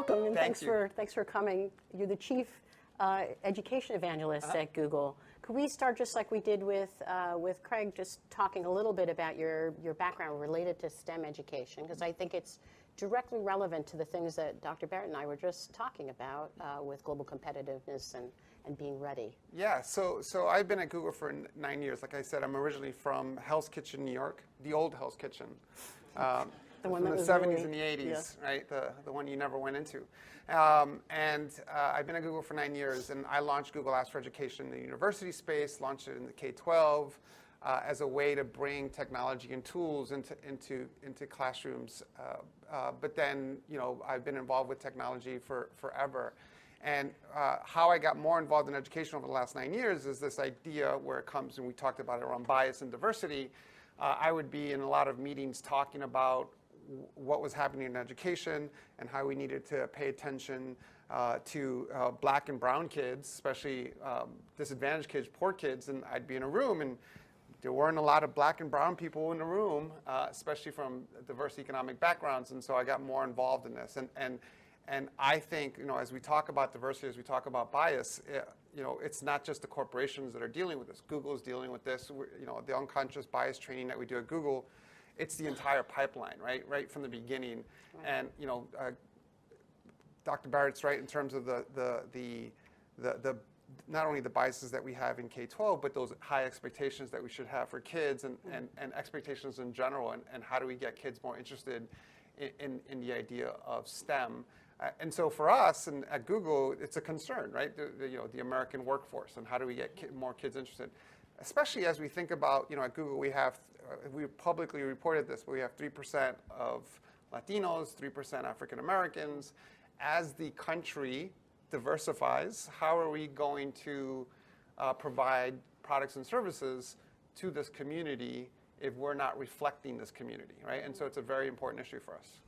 welcome, and Thank you. thanks for coming. You're the chief education evangelist at Google. Could we start just like we did with Craig, just talking a little bit about your background related to STEM education, because I think it's directly relevant to the things that Dr. Barrett and I were just talking about with global competitiveness and being ready. Yeah, so I've been at Google for 9 years. Like I said, I'm originally from Hell's Kitchen, New York, the old Hell's Kitchen. The one from that the was 70s really, and the 80s, yeah. right? The one you never went into. I've been at Google for 9 years, and I launched Google Apps for Education in the university space, launched it in the K-12 as a way to bring technology and tools into classrooms. But then, I've been involved with technology for forever. And how I got more involved in education over the last 9 years is this idea where it comes, and we talked about it around bias and diversity. I would be in a lot of meetings talking about what was happening in education and how we needed to pay attention to black and brown kids, especially disadvantaged kids, poor kids. And I'd be in a room, and there weren't a lot of black and brown people in the room, especially from diverse economic backgrounds. And so I got more involved in this. And I think, as we talk about diversity, as we talk about bias, it's not just the corporations that are dealing with this. Google is dealing with this. The unconscious bias training that we do at Google, it's the entire pipeline, right from the beginning. And Dr. Barrett's right in terms of the not only the biases that we have in K-12, but those high expectations that we should have for kids and expectations in general, and how do we get kids more interested in the idea of STEM. And so for us and at Google, it's a concern, right? The American workforce, and how do we get more kids interested? Especially as we think about, at Google we publicly reported this, but we have 3% of Latinos, 3% African Americans. As the country diversifies, how are we going to provide products and services to this community if we're not reflecting this community, right? And so it's a very important issue for us.